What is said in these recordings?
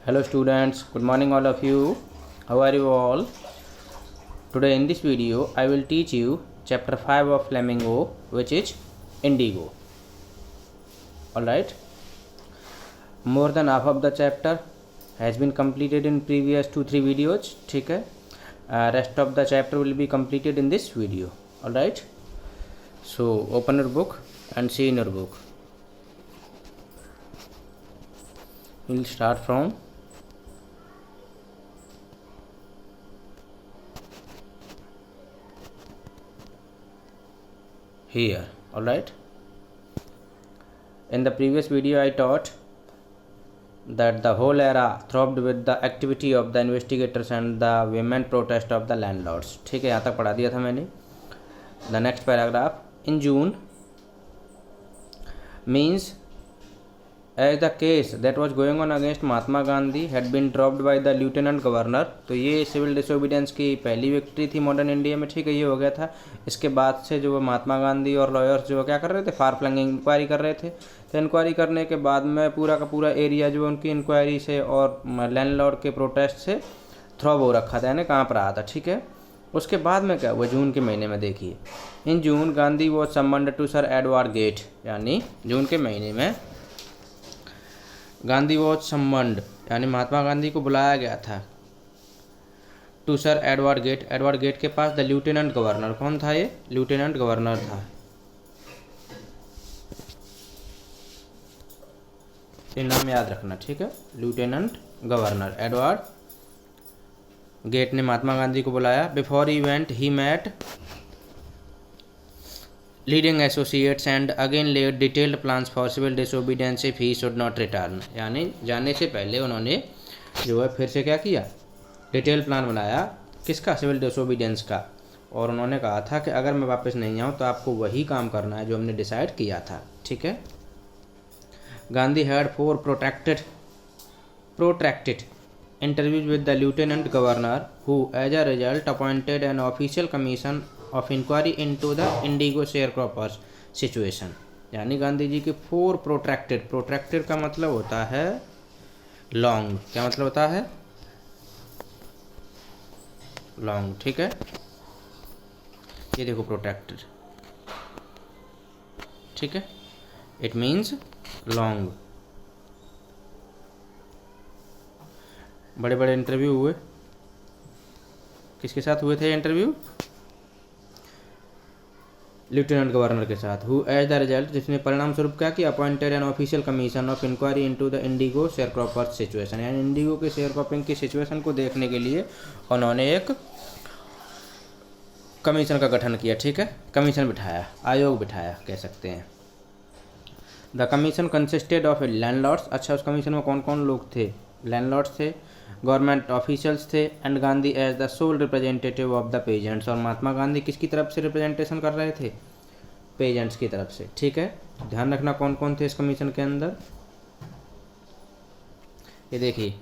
Hello students, good morning all of you. How are you all? Today in this video I will teach you chapter 5 of Flamingo, which is Indigo. Alright. More than half of the chapter has been completed in previous 2-3 videos. ठीक है. Rest of the chapter will be completed in this video. Alright. So open your book and see in your book. We'll start from here. Alright. In the previous video I taught that the whole era throbed with the activity of the investigators and the women protest of the landlords. ठीक है, यहाँ तक पढ़ा दिया था मैंने. The next paragraph. In June means as the case that was going on against Mahatma Gandhi had been dropped by the lieutenant governor. तो ये सिविल डिसोबीडियंस की पहली विक्ट्री थी मॉडर्न इंडिया में. ठीक है, ये हो गया था. इसके बाद से जो महात्मा गांधी और लॉयर्स जो क्या कर रहे थे, फार फ्लंग इंक्वायरी कर रहे थे. तो इंक्वायरी करने के बाद में पूरा का पूरा एरिया जो उनकी इंक्वायरी से और लैंडलॉर्ड के प्रोटेस्ट से थ्रॉब हो रखा था, यानी कांप रहा था. ठीक है, उसके बाद में क्या हुआ जून के महीने में देखिए. In June Gandhi was summoned to sir Edward Gait. यानी जून के महीने में गांधी वॉज समन्ड यानी महात्मा गांधी को बुलाया गया था to sir Edward Gait. Edward Gait के पास द लेफ्टिनेंट गवर्नर. कौन था ये? लेफ्टिनेंट गवर्नर था. ये नाम याद रखना. ठीक है, लेफ्टिनेंट गवर्नर एडवर्ड गेट ने महात्मा गांधी को बुलाया. Before event he met leading associates and again laid detailed plans for civil disobedience if he should not return. यानी जाने से पहले उन्होंने जो है फिर से क्या किया, डिटेल प्लान बनाया. किसका? सिविल डिसोबीडियंस का. और उन्होंने कहा था कि अगर मैं वापस नहीं आऊँ तो आपको वही काम करना है जो हमने डिसाइड किया था. ठीक है. Gandhi had 4 protracted interviews with the lieutenant governor who as a result appointed an official commission of inquiry into the indigo sharecroppers situation. यानी गांधी जी के 4 प्रोट्रैक्टेड का मतलब होता है लॉन्ग. क्या मतलब होता है? लॉन्ग. ठीक है, ये देखो प्रोट्रैक्टेड. ठीक है, इट मीन्स लॉन्ग. बड़े बड़े इंटरव्यू हुए. किसके साथ हुए थे इंटरव्यू? लेफ्टिनेंट गवर्नर के साथ. हु एज द रिजल्ट, जिसने परिणाम स्वरूप क्या किया, appointed an official commission of inquiry into the indigo sharecropper situation. यानी इंडिगो के शेयर क्रॉपिंग की सिचुएशन को देखने के लिए उन्होंने एक कमीशन का गठन किया. ठीक है, कमीशन बिठाया, आयोग बिठाया कह सकते हैं. The commission consisted of landlords. अच्छा, उस कमीशन में कौन कौन लोग थे? लैंडलॉर्ड्स थे, गवर्नमेंट ऑफिशियल्स थे, and Gandhi as the sole representative of the peasants. और महात्मा गांधी किसकी तरफ से रिप्रेजेंटेशन कर रहे थे? पेजेंट्स की तरफ से. ठीक है, ध्यान रखना कौन कौन थे इस कमीशन के अंदर. ये देखिए,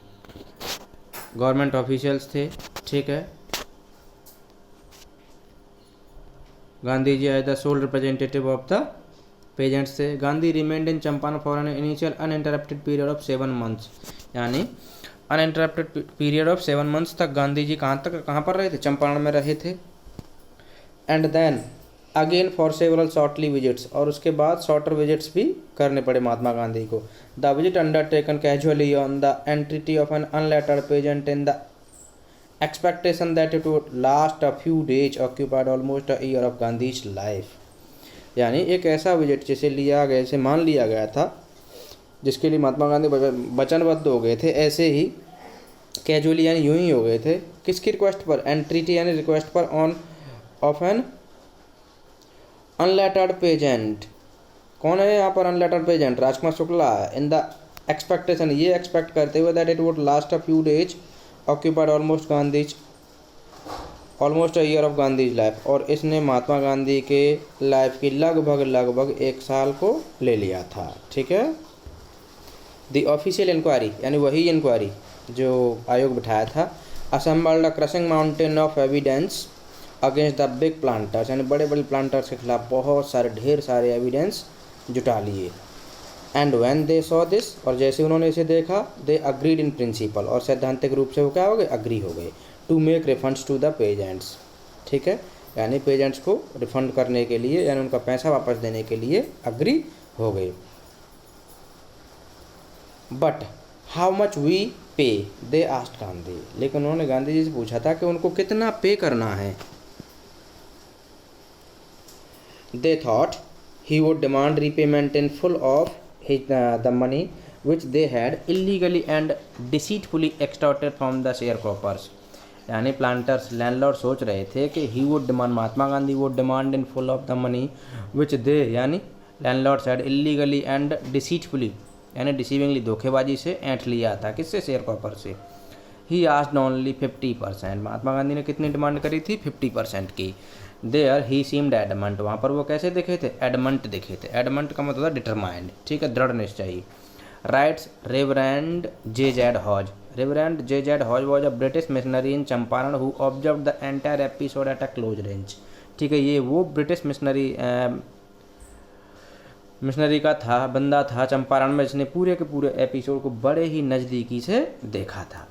गवर्नमेंट ऑफिशियल्स थे. ठीक है, Gandhi ji as the sole representative of the peasants थे. Gandhi remained in Champaran for an initial uninterrupted period of 7 months. यानी अनइंटरप्टेड पीरियड ऑफ 7 months तक गांधी जी कहाँ पर रहे थे? चंपारण में रहे थे. And then again for several shortly visits. और उसके बाद शॉर्टर विजिट्स भी करने पड़े महात्मा गांधी को. The visit undertaken casually on the entreaty of an unlettered peasant in the expectation that it would last a few days occupied almost a year of Gandhi's life. यानी एक ऐसा विजिट जिसे लिया गया, जैसे मान लिया गया था, जिसके लिए महात्मा गांधी वचनबद्ध हो गए थे, ऐसे ही कैजुअली यानी यूं ही हो गए थे. किसकी रिक्वेस्ट पर? एंट्रीटी यानी रिक्वेस्ट पर on of an unlettered peasant. कौन है यहाँ पर unlettered peasant? Rajkumar Shukla. In the expectation, ये एक्सपेक्ट करते हुए that it would last a few days occupied almost a year of Gandhi's life. और इसने महात्मा गांधी के लाइफ की लगभग 1 साल को ले लिया था. ठीक है. द ऑफिशियल इंक्वायरी यानी वही इंक्वायरी जो आयोग बिठाया था. Assembled a crushing mountain of evidence against the big planters. यानी बड़े बड़े प्लांटर्स के खिलाफ बहुत सारे ढेर सारे एविडेंस जुटा लिए. And when they saw this, और जैसे उन्होंने इसे देखा, दे अग्रीड इन प्रिंसिपल, और सैद्धांतिक रूप से वो क्या हो गए, अग्री हो गए, to make refunds to the peasants. ठीक है, यानी पेजेंट्स को रिफंड करने के लिए, यानी उनका पैसा वापस देने के लिए अग्री हो गए। बट हाउ मच वी पे, दे आस्क्ड गांधी, लेकिन उन्होंने गांधी जी से पूछा था कि उनको कितना पे करना है। They thought he would demand repayment in full of the money which they had illegally and deceitfully extorted from the sharecroppers। यानी प्लांटर्स लैंडलॉर्ड सोच रहे थे कि he would demand, Mahatma Gandhi would demand in full of the money which they, यानी landlords had illegally and deceitfully, यानी deceivingly, धोखेबाजी से ऐंठ लिया था, किससे, शेयरक्रॉपर से। ही आस्क्ड ओनली 50%, महात्मा गांधी ने कितनी डिमांड करी थी, 50% की। देयर ही सीम्ड एडमंट, वहाँ पर वो कैसे दिखे थे, एडमंट दिखे थे। एडमंट का मतलब डिटरमाइंड, ठीक है, दृढ़ निश्चयी। Writes Reverend J Z Hodge, Reverend J Z Hodge was a British missionary in Champaran who observe the entire episode at a close range. ठीक है, ये वो ब्रिटिश मिशनरी का था, बंदा था चंपारण में, जिसने पूरे के पूरे एपिसोड को बड़े ही नज़दीकी से देखा था।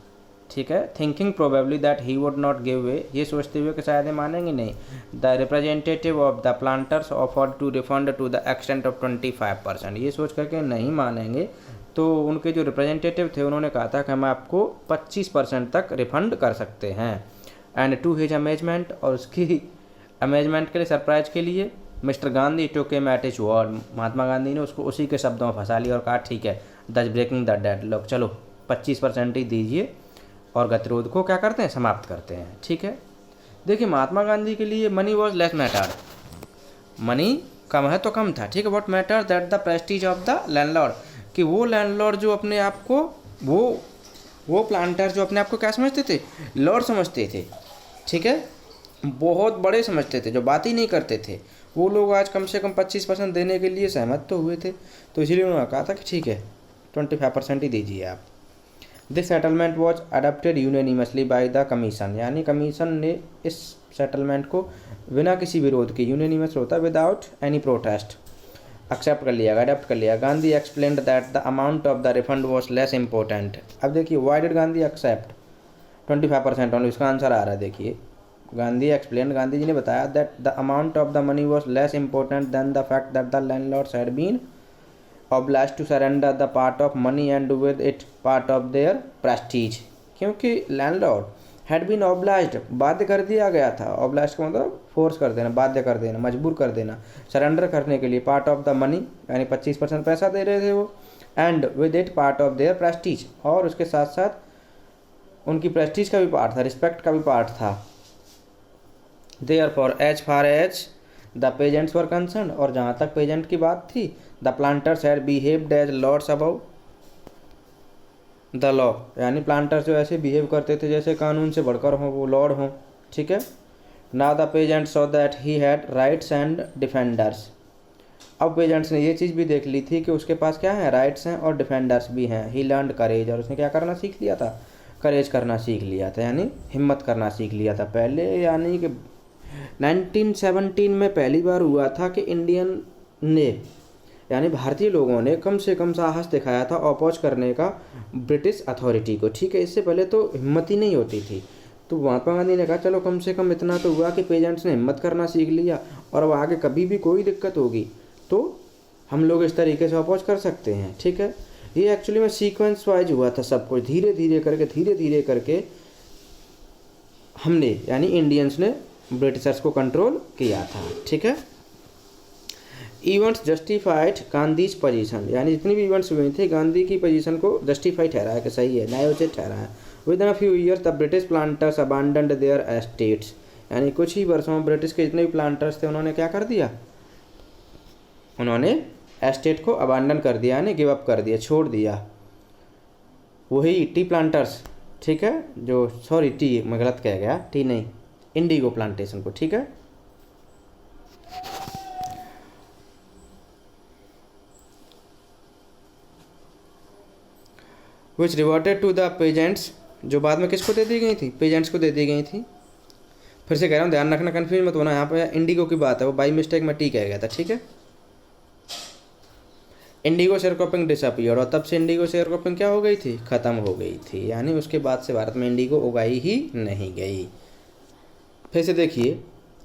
ठीक है, thinking probably that he would not give way, ये सोचते हुए कि शायद ये मानेंगे नहीं। The representative of the planters offered to refund to the extent of 25%, ये सोच करके नहीं मानेंगे तो उनके जो रिप्रेजेंटेटिव थे उन्होंने कहा था कि हम आपको 25% तक रिफंड कर सकते हैं। एंड टू हिज अमेजमेंट, और उसकी अमेजमेंट के लिए, सरप्राइज के लिए, mister Gandhi took him at his word, Mahatma Gandhi ने उसको उसी के शब्दों में फंसा लिया और कहा ठीक है, दस ब्रेकिंग द डेडलॉक, चलो 25% ही दीजिए और गतिरोध को क्या करते हैं, समाप्त करते हैं। ठीक है, देखिए महात्मा गांधी के लिए money was less matter, money का महत्व तो कम था। ठीक है, what matter that the Prestige of the landlord, कि वो लैंडलॉर्ड जो अपने आप को, वो प्लांटर जो अपने आप को क्या समझते थे, लॉर्ड समझते थे। ठीक है, बहुत बड़े समझते थे, जो बात ही नहीं करते थे, वो लोग आज कम से कम 25% देने के लिए सहमत तो हुए थे। तो इसीलिए उन्होंने कहा था कि ठीक है 25% ही दीजिए आप। This settlement was adopted unanimously by the commission, यानी कमीशन ने इस सेटलमेंट को बिना किसी विरोध के, यूनानिमस होता है विदाउट एनी प्रोटेस्ट, एक्सेप्ट कर लिया, अडॉप्ट कर लिया। Gandhi explained that the amount of the refund was less important. अब देखिए why did Gandhi accept 25% only, इसका आंसर आ रहा है। देखिए गांधी एक्सप्लेन, गांधी जी ने बताया that the amount of the money was less important than the fact that the landlords had been obliged to surrender the part of money and with it part of their prestige, क्योंकि landlord had been obliged, बाध्य कर दिया गया था। obliged का मतलब force कर देना, बाध्य कर देना, मजबूर कर देना, सरेंडर करने के लिए, पार्ट ऑफ द मनी यानी 25% पैसा दे रहे थे वो, and with it part of their Prestige, और उसके साथ साथ उनकी प्रेस्टीज का भी पार्ट था, रिस्पेक्ट का भी पार्ट था। Therefore as far as the peasants were concerned, और जहाँ तक पेजेंट की बात थी, the planters had behaved as lords above the law, यानी प्लांटर्स जो ऐसे बिहेव करते थे जैसे कानून से बढ़कर हों, वो लॉर्ड हों। ठीक है, now the pageants saw that he had rights and defenders, अब पेजेंट्स ने ये चीज़ भी देख ली थी कि उसके पास क्या है, राइट्स हैं और डिफेंडर्स भी हैं। ही लर्नड करेज, और उसने क्या करना सीख लिया था, करेज करना सीख लिया था, यानी हिम्मत करना सीख लिया था। पहले यानी कि 1917 में पहली बार हुआ था कि इंडियन ने, यानी भारतीय लोगों ने कम से कम साहस दिखाया था अपोज करने का ब्रिटिश अथॉरिटी को। ठीक है, इससे पहले तो हिम्मत ही नहीं होती थी। तो महात्मा गांधी ने कहा चलो कम से कम इतना तो हुआ कि पेजेंट्स ने हिम्मत करना सीख लिया, और अब आगे कभी भी कोई दिक्कत होगी तो हम लोग इस तरीके से अपोज कर सकते हैं। ठीक है, ये एक्चुअली में सीक्वेंस वाइज हुआ था सब कुछ, धीरे धीरे करके हमने यानी इंडियंस ने ब्रिटिशर्स को कंट्रोल किया था। ठीक है, इवेंट्स जस्टिफाइड गांधीज पोजीशन, यानी जितनी भी इवेंट्स हुए थे गांधी की पोजीशन को जस्टिफाई ठहराया कि सही है, न्यायोचित ठहराया। Within a few years the British planters abandoned their estates, यानी कुछ ही वर्षों में ब्रिटिश के जितने भी प्लांटर्स थे उन्होंने क्या कर दिया, उन्होंने एस्टेट को अबांडन कर दिया, यानी गिव अप कर दिया, छोड़ दिया। वही टी प्लांटर्स, ठीक है, जो सॉरी टी मैं गलत कह गया, टी नहीं, इंडिगो प्लांटेशन को। ठीक है, विच रिवर्टेड टू द पेजेंट्स, जो बाद में किसको दे दी गई थी, पेजेंट्स को दे दी गई थी। फिर से कह रहा हूँ ध्यान रखना, कन्फ्यूज मत होना, यहाँ पे इंडिगो की बात है, वो बाई मिस्टेक में टी कह गया था। ठीक है, इंडिगो शेयरक्रॉपिंग डिसअपियर्ड, और तब से इंडिगो शेयरक्रॉपिंग क्या हो गई थी, ख़त्म हो गई थी, यानी उसके बाद से भारत में इंडिगो उगाई ही नहीं गई। फिर से देखिए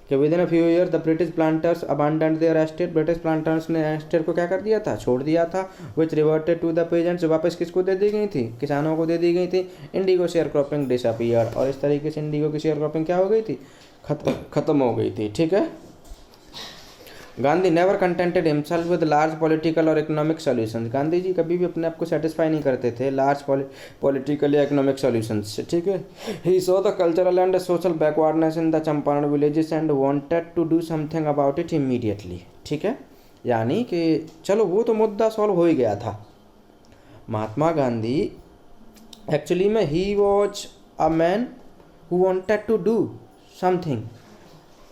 कि within a few year the British planters abandoned their estate, British planters ने एस्टेट को क्या कर दिया था, छोड़ दिया था। Which reverted to the peasants, वापस किसको दे दी गई थी, किसानों को दे दी गई थी। इंडिगो शेयर क्रॉपिंग डिसअपियर्ड, और इस तरीके से इंडिगो की शेयर क्रॉपिंग क्या हो गई थी, खत्म हो गई थी। ठीक है। Gandhi never contented himself with large political और इकोनॉमिक सॉल्यूशंस, गांधी जी कभी भी अपने आप को सेटिस्फाई नहीं करते थे लार्ज पॉलिटिकल या इकोनॉमिक सॉल्यूशंस से। ठीक है। He saw the cultural and social backwardness in the Champaran villages and wanted to do something about it immediately. ठीक है, यानी कि चलो वो तो मुद्दा सॉल्व हो ही गया था। महात्मा गांधी एक्चुअली में he was a man who wanted to do something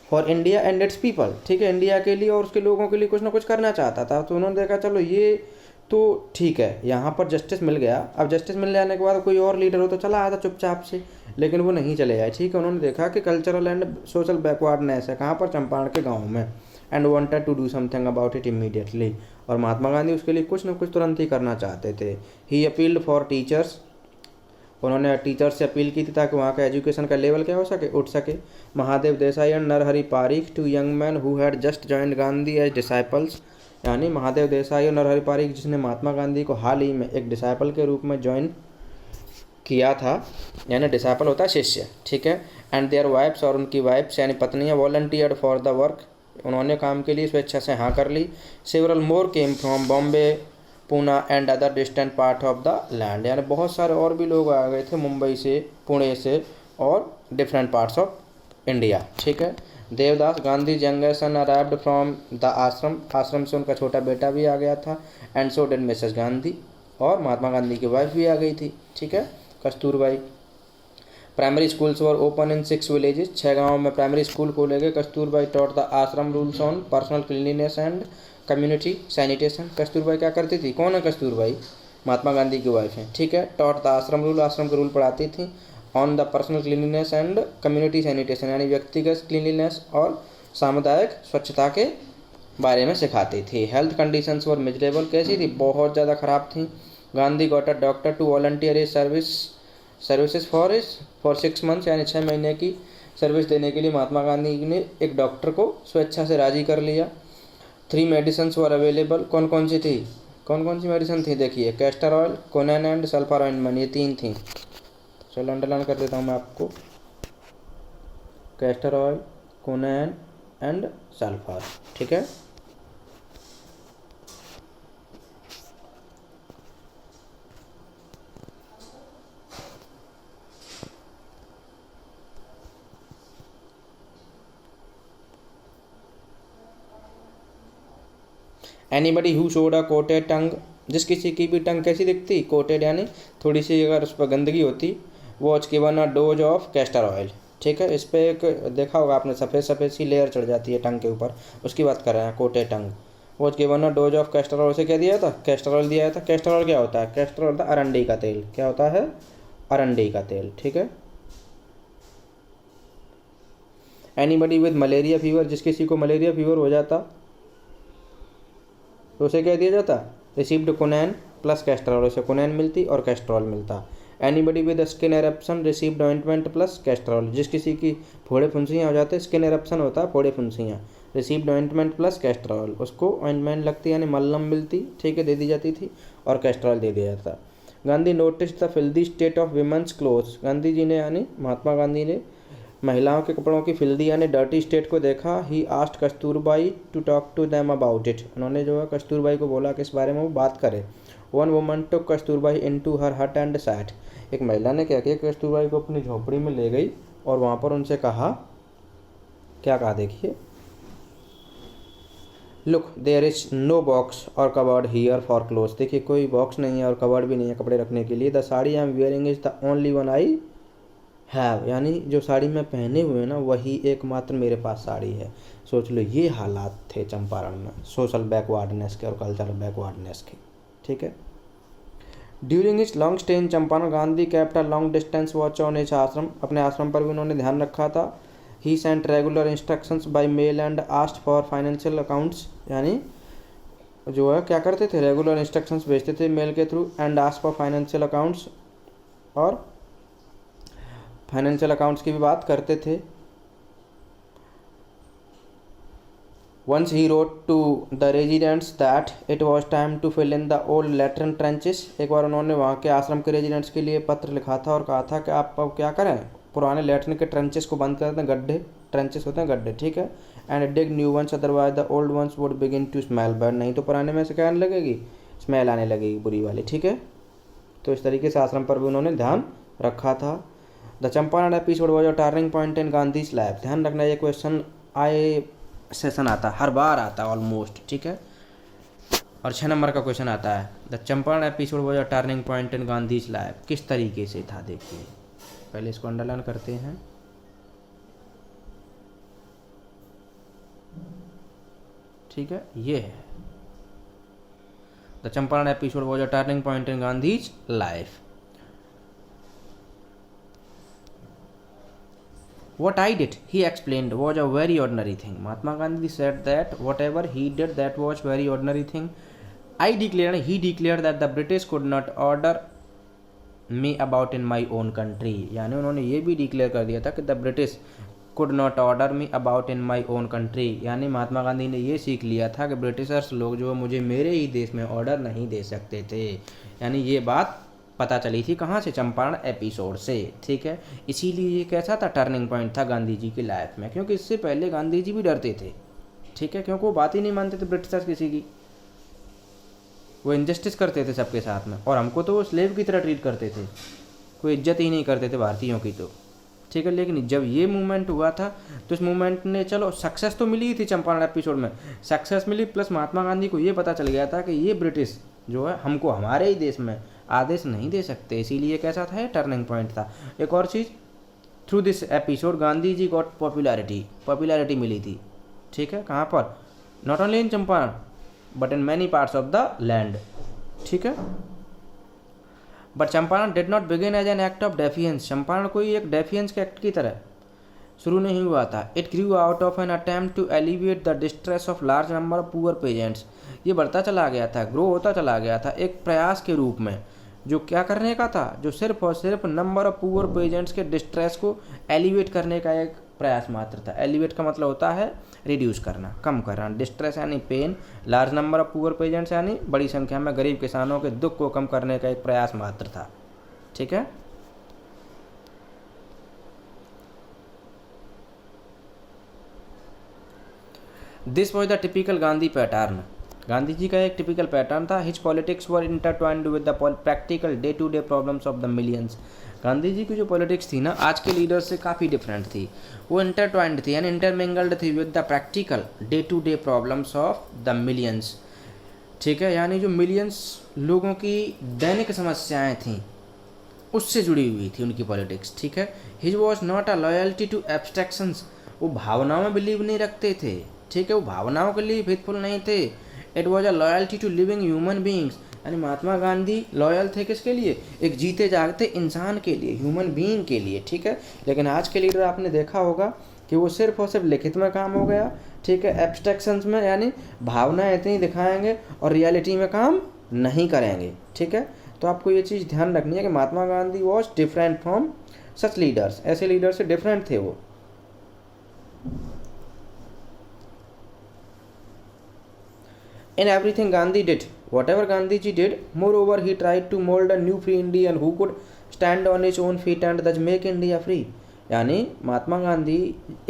for India and its people. ठीक है, इंडिया के लिए और उसके लोगों के लिए कुछ ना कुछ करना चाहता था। तो उन्होंने देखा चलो ये तो ठीक है, यहाँ पर जस्टिस मिल गया। अब जस्टिस मिल जाने के बाद कोई और लीडर हो तो चला आता चुपचाप से, लेकिन वो नहीं चले आए। ठीक है, उन्होंने देखा कि कल्चरल एंड सोशल बैकवर्डनेस है कहाँ पर, चंपारण के गाँव में, and wanted to do something about it immediately. और महात्मा गांधी उसके लिए कुछ ना कुछ तुरंत ही करना चाहते थे। ही अपील्ड फॉर टीचर्स, उन्होंने टीचर्स से अपील की थी ताकि वहाँ का एजुकेशन का लेवल क्या हो सके, उठ सके। Mahadev Desai and Narhari Parikh, two young man who had just joined Gandhi as disciples, यानी महादेव देसाई और नरहरि पारीख जिसने महात्मा गांधी को हाल ही में एक डिसाइपल के रूप में ज्वाइन किया था, यानी डिसाइपल होता है शिष्य। ठीक है। एंड देयर वाइफ्स, और उनकी वाइफ्स यानी पत्नियाँ, वॉलंटियर्ड फॉर द वर्क, उन्होंने काम के लिए स्वेच्छा से हाँ कर ली। Several more came from Bombay, Poona and other distant part of the land, यानी बहुत सारे और भी लोग आ गए थे मुंबई से, पुणे से और डिफरेंट पार्ट्स ऑफ इंडिया। ठीक है। Devdas Gandhi younger son arrived from the ashram, ashram से उनका छोटा बेटा भी आ गया था। And so did Mrs Gandhi, और महात्मा गांधी की वाइफ भी आ गई थी। ठीक है, Kasturbai. Primary schools were open in 6 villages, 6 गाँवों में प्राइमरी स्कूल खोले गए। कस्तूरबाई टॉट द आश्रम rules on personal cleanliness and community sanitation. Kasturbai क्या करती थी, कौन है कस्तूरबाई, महात्मा गांधी की वाइफ है। ठीक है। टॉट द आश्रम रूल, आश्रम के रूल पढ़ाती थी। On the personal cleanliness and community sanitation, यानी व्यक्तिगत क्लीनलीनेस और सामुदायिक स्वच्छता के बारे में सिखाती थी। हेल्थ कंडीशंस वर मिजरेबल, कैसी थी, बहुत ज़्यादा ख़राब थी। Gandhi got a doctor to volunteer his services for 6 months, यानी 6 महीने की सर्विस देने के लिए महात्मा गांधी ने एक डॉक्टर को स्वेच्छा से राजी कर लिया। 3 मेडिसिन्स वर अवेलेबल, कौन कौन सी थी, कौन कौन सी मेडिसिन थी, देखिए castor oil, Connon and sulphur ointment, ये 3 थी। चलो अंडरलाइन कर देता हूँ मैं आपको, castor oil, Connon and sulphur. ठीक है। Anybody who showed a coated टंग, जिस किसी की भी टंग कैसी दिखती, कोटेड यानी थोड़ी सी अगर उस पर गंदगी होती, watch given a dose of castor oil. ठीक है। इस पर एक देखा होगा आपने, सफ़ेद सफ़ेद सी लेयर चढ़ जाती है टंग के ऊपर, उसकी बात कर रहे हैं, coated tongue. Watch given a dose of castor oil, से क्या दिया था, कैस्टर ऑयल दिया था। कैस्टर ऑयल क्या होता है, कैस्टर ऑयल होता है अरंडी का तेल। क्या होता है, अरंडी का तेल। ठीक है। एनीबडी विद मलेरिया फीवर, जिस किसी को मलेरिया फीवर हो जाता तो उसे क्या दिया जाता, रिसीव्ड कोनैन प्लस कैस्ट्रॉल, उसे कोनैन मिलती और कैस्ट्रॉल मिलता। Anybody with skin eruption received ointment plus Castrol, जिस किसी की फोड़े फुंसियाँ हो जाते, स्किन एरप्शन होता है फोड़े फुंसियाँ, रिसीव्ड ऑइंटमेंट प्लस कैस्ट्रॉल, उसको ऑइंटमेंट लगती यानी मल्लम मिलती। ठीक है, दे दी जाती थी, और कैस्ट्रॉल दे दिया जाता। Gandhi notice the filthy state of women's clothes, Gandhi ji ने यानी महात्मा गांधी ने महिलाओं के कपड़ों की फिल्दी यानी डर्टी स्टेट को देखा। He asked Kasturbai to talk to them about it, उन्होंने जो है कस्तूरबाई को बोला कि इस बारे में वो बात करे। वन वुमन टुक कस्तूरबाई इनटू हर हट एंड सैट, एक महिला ने क्या किया, कस्तूरबाई को अपनी झोपड़ी में ले गई और वहाँ पर उनसे कहा, क्या कहा देखिए, look there is no box और कबर्ड हियर फॉर क्लोथ्स, देखिए कोई बॉक्स नहीं है और कबर्ड भी नहीं है कपड़े रखने के लिए। The sari I am wearing is the only one I have, यानी जो साड़ी मैं पहने हुए ना वही एकमात्र मेरे पास साड़ी है। सोच लो, ये हालात थे चंपारण में सोशल बैकवर्डनेस के और कल्चरल बैकवर्डनेस के। ठीक है। During his long stay in Champaran, Gandhi kept a long distance watch on his ashram, अपने आश्रम पर भी उन्होंने ध्यान रखा था। He sent regular instructions by mail and asked for financial accounts, यानी जो है क्या करते थे, रेगुलर इंस्ट्रक्शंस भेजते थे मेल के through and ask for financial accounts, और फाइनेंशियल अकाउंट्स की भी बात करते थे। Once he wrote to the residents that it was time to fill in the old latrine trenches। एक बार उन्होंने वहाँ के आश्रम के रेजिडेंट्स के लिए पत्र लिखा था और कहा था कि आप अब क्या करें, पुराने लैट्रिन के ट्रेंचेस को बंद कर दें, गड्ढे, ट्रेंचेस होते हैं गड्ढे, ठीक है, and dig new ones otherwise the old ones would begin to smell bad, नहीं तो पुराने में से क्या आने लगेगी, स्मेल आने लगेगी बुरी वाली, ठीक है। तो इस तरीके से आश्रम पर भी उन्होंने ध्यान रखा था। The Champaran episode was a turning point in Gandhi's life. ध्यान रखना ये क्वेश्चन आए सेशन आता, हर बार आता ऑलमोस्ट, ठीक है। और 6 नंबर का क्वेश्चन आता है, the Champaran episode was a turning point in Gandhi's life. किस तरीके से था देखिए, पहले इसको अंडरलाइन करते हैं। ठीक है, ये है the Champaran episode was a turning point in Gandhi's life. What I did, he explained, was a very ordinary thing. Mahatma Gandhi said that whatever he did, that was very ordinary thing. He declared that the British could not order me about in my own country. यानी उन्होंने ये भी declare कर दिया था कि the British could not order me about in my own country। यानी महात्मा गांधी ने ये सीख लिया था कि ब्रिटिशर्स लोग जो मुझे मेरे ही देश में ऑर्डर नहीं दे सकते थे। यानी ये बात पता चली थी कहाँ से, चंपारण एपिसोड से, ठीक है। इसीलिए ये कैसा था, टर्निंग पॉइंट था गांधी जी की लाइफ में, क्योंकि इससे पहले गांधी जी भी डरते थे, ठीक है, क्योंकि वो बात ही नहीं मानते थे ब्रिटिशर्स किसी की, वो इनजस्टिस करते थे सबके साथ में, और हमको तो वो स्लेव की तरह ट्रीट करते थे, कोई इज्जत ही नहीं करते थे भारतीयों की, तो ठीक है। लेकिन जब ये मूवमेंट हुआ था तो इस मूवमेंट ने, चलो सक्सेस तो मिली ही थी चंपारण एपिसोड में, सक्सेस मिली, प्लस महात्मा गांधी को ये पता चल गया था कि ये ब्रिटिश जो है हमको हमारे ही देश में आदेश नहीं दे सकते, इसीलिए कैसा था, टर्निंग पॉइंट था। एक और चीज़, through this episode Gandhi ji got popularity मिली थी, ठीक है, कहाँ पर, not only in Champaran but in many parts of the land, ठीक है। But Champaran did not begin as an act of defiance. Champaran कोई एक डेफियंस के एक्ट की तरह शुरू नहीं हुआ था। It grew out of an attempt to alleviate the distress of large number of poor peasants. ये बढ़ता चला गया था, ग्रो होता चला गया था एक प्रयास के रूप में, जो क्या करने का था, जो सिर्फ और सिर्फ नंबर ऑफ पुअर पेजेंट्स के डिस्ट्रेस को एलिवेट करने का एक प्रयास मात्र था। एलिवेट का मतलब होता है रिड्यूस करना, कम करना, डिस्ट्रेस यानी pain, large number of poor peasants यानी बड़ी संख्या में गरीब किसानों के दुख को कम करने का एक प्रयास मात्र था, ठीक है। This was the typical Gandhi pattern. Gandhi ji का एक टिपिकल पैटर्न था। His politics were intertwined with the practical day to day problems of the millions. Gandhi ji की जो पॉलिटिक्स थी ना, आज के लीडर्स से काफ़ी डिफरेंट थी, वो इंटरट्वाइंड थी यानी इंटरमिंगल्ड थी with the practical day to day problems of the millions, ठीक है, यानी जो मिलियंस लोगों की दैनिक समस्याएं थीं उससे जुड़ी हुई थी उनकी पॉलिटिक्स, ठीक है। His was not a loyalty to abstractions. वो भावनाओं में बिलीव नहीं रखते थे, ठीक है, वो भावनाओं के लिए फेथफुल नहीं थे। It was a loyalty to living human beings. यानी महात्मा गांधी लॉयल थे किसके लिए, एक जीते जागते इंसान के लिए, ह्यूमन बीइंग के लिए, ठीक है। लेकिन आज के लीडर आपने देखा होगा कि वो सिर्फ और सिर्फ लिखित में काम हो गया, ठीक है, एब्स्ट्रैक्शंस में, यानी भावनाएं इतनी दिखाएंगे और रियलिटी में काम नहीं करेंगे, ठीक है। तो आपको ये चीज़ ध्यान रखनी है कि Mahatma Gandhi was different from such leaders. ऐसे लीडर से डिफरेंट थे वो। In everything Gandhi did, whatever Gandhi ji did, moreover he tried to mold a new free Indian who could stand on his own feet and thus make India free। यानी महात्मा गांधी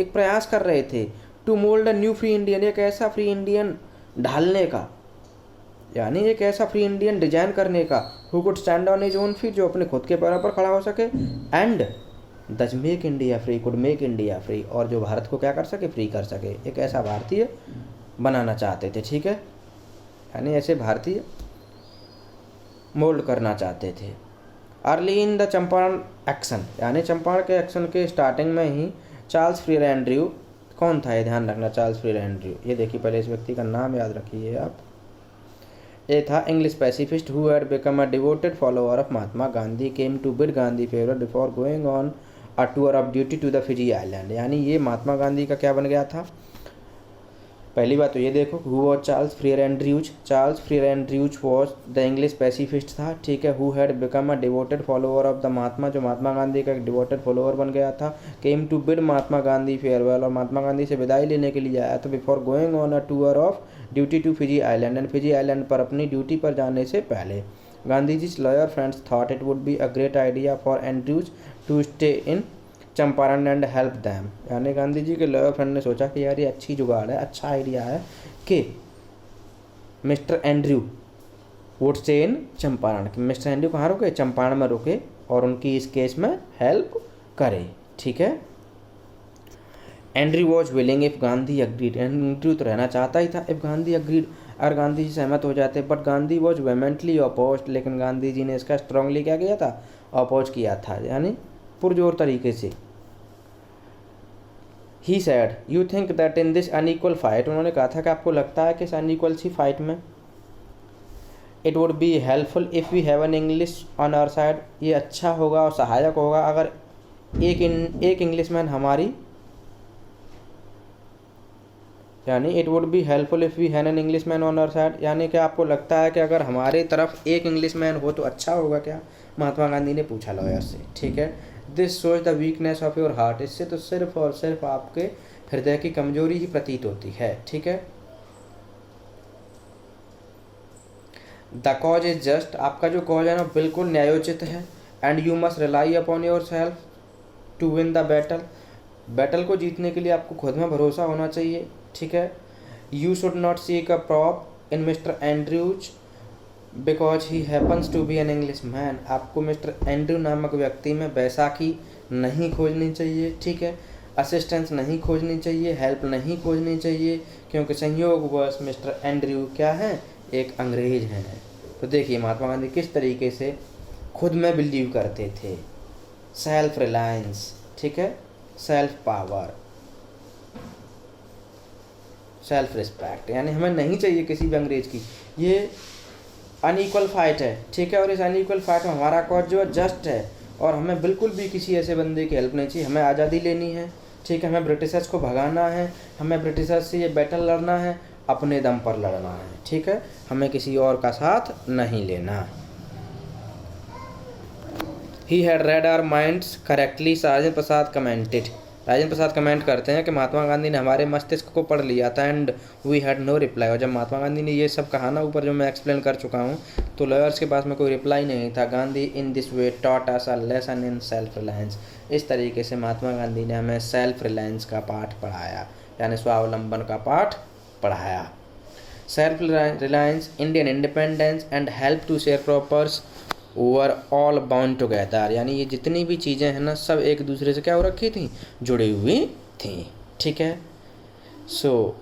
एक प्रयास कर रहे थे to mould a new free Indian, एक ऐसा free Indian ढालने का, यानी एक ऐसा फ्री इंडियन डिजाइन करने का, who could stand on his own feet, जो अपने खुद के पैरों पर खड़ा हो सके, एंड दस make India free, could make India free, और जो भारत को क्या कर सके, फ्री कर सके। एक ऐसा भारतीय बनाना चाहते थे, ठीक है, यानी ऐसे भारतीय मोल्ड करना चाहते थे। Early in the Champaran action, यानी चंपारण के एक्शन के स्टार्टिंग में ही चार्ल्स फ्रीर एंड्रयू, कौन था ये ध्यान रखना, चार्ल्स फ्रीर एंड्रयू, ये देखिए पहले इस व्यक्ति का नाम याद रखिए आप। ये था English pacifist who had become a devoted follower of Mahatma Gandhi, came to bid Gandhi favour before going on a tour of duty to the Fiji island. यानी ये महात्मा गांधी का क्या बन गया था, पहली बात तो ये देखो, who was Charles Freer Andrews. Charles Freer Andrews was the English pacifist था, ठीक है। Who had become a devoted follower of the Mahatma, जो महात्मा गांधी का एक डिवोटेड फॉलोअर बन गया था। Came to bid Mahatma Gandhi farewell, और महात्मा गांधी से विदाई लेने के लिए आया था। Before going on a tour of duty to Fiji island, and Fiji island पर अपनी ड्यूटी पर जाने से पहले Gandhi ji lawyer friends thought it would be a great idea for Andrews to stay in Champaran and help them. यानी गांधी जी के lawyer friend ने सोचा कि यार ये अच्छी जुगाड़ है, अच्छा आइडिया है कि mister Andrew would stay in Champaran, कि मिस्टर एंड्रयू कहाँ रुके, चंपारण में रुके और उनकी इस केस में हेल्प करे, ठीक है। Andrew was willing if Gandhi agreed, Andrew तो रहना चाहता ही था इफ गांधी अग्रीड, अगर गांधी जी सहमत हो जाते। But Gandhi was vehemently opposed, लेकिन गांधी जी ने इसका स्ट्रांगली क्या किया था, अपोज किया था, यानी पुरजोर तरीके से। He said you think that in this unequal fight, उन्होंने कहा था कि आपको लगता है कि इस अनइक्वल सी फाइट में it would be helpful if we have an English on our side, ये अच्छा होगा और सहायक होगा अगर एक इंग्लिशमैन हमारी, यानी it would be helpful if we have an Englishman on our side, यानी कि आपको लगता है कि अगर हमारे तरफ एक इंग्लिशमैन हो तो अच्छा होगा क्या, महात्मा गांधी ने पूछा लॉयर से, ठीक है। This shows the weakness of your heart, इससे तो सिर्फ और सिर्फ आपके हृदय की कमजोरी ही प्रतीत होती है, ठीक है। द कॉज इज जस्ट, आपका जो कॉज है ना बिल्कुल न्यायोचित है। And you must rely upon yourself to win the battle, battle को जीतने के लिए आपको खुद में भरोसा होना चाहिए, ठीक है। You should not seek a prop in Mr Andrews because he happens to be an Englishman, आपको मिस्टर एंड्रयू नामक व्यक्ति में बैसाखी नहीं खोजनी चाहिए, ठीक है। असिस्टेंस नहीं खोजनी चाहिए, हेल्प नहीं खोजनी चाहिए, क्योंकि संयोगवश मिस्टर एंड्रयू क्या है, एक अंग्रेज हैं। तो देखिए महात्मा गांधी किस तरीके से खुद में बिलीव करते थे, सेल्फ रिलायंस, ठीक है, सेल्फ पावर, सेल्फ रिस्पेक्ट, यानी हमें नहीं चाहिए किसी भी अंग्रेज की। ये अनइक्वल फाइट है, ठीक है, और इस अनइक्वल फाइट में हमारा कॉज जो है जस्ट है, और हमें बिल्कुल भी किसी ऐसे बंदे की हेल्प नहीं चाहिए। हमें आज़ादी लेनी है, ठीक है, हमें ब्रिटिशर्स को भगाना है, हमें ब्रिटिशर्स से ये बैटल लड़ना है, अपने दम पर लड़ना है, ठीक है, हमें किसी और का साथ नहीं लेना। He had read our minds correctly, Rajendra Prasad commented, Rajendra Prasad comment करते हैं कि महात्मा गांधी ने हमारे मस्तिष्क को पढ़ लिया था। And we had no reply, और जब महात्मा गांधी ने ये सब कहा ना ऊपर जो मैं एक्सप्लेन कर चुका हूँ, तो लॉयर्स के पास में कोई रिप्लाई नहीं था। Gandhi in this way taught us a lesson in self reliance, इस तरीके से महात्मा गांधी ने हमें सेल्फ रिलायंस का पाठ पढ़ाया, यानी स्वावलंबन का पाठ पढ़ाया। Self reliance, Indian independence and help to sharecroppers were all bound together, यानी ये जितनी भी चीज़ें हैं ना सब एक दूसरे से क्या हो रखी थी, जुड़ी हुई थी, ठीक है। सो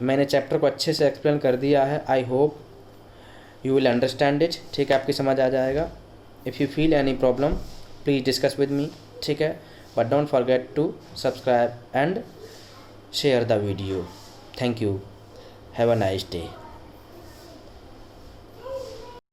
मैंने चैप्टर को अच्छे से एक्सप्लेन कर दिया है। I hope you will understand it, ठीक है, आपकी समझ आ जाएगा। If you feel any problem please discuss with me, ठीक है, but don't forget to subscribe and share the video. Thank you, have a nice day.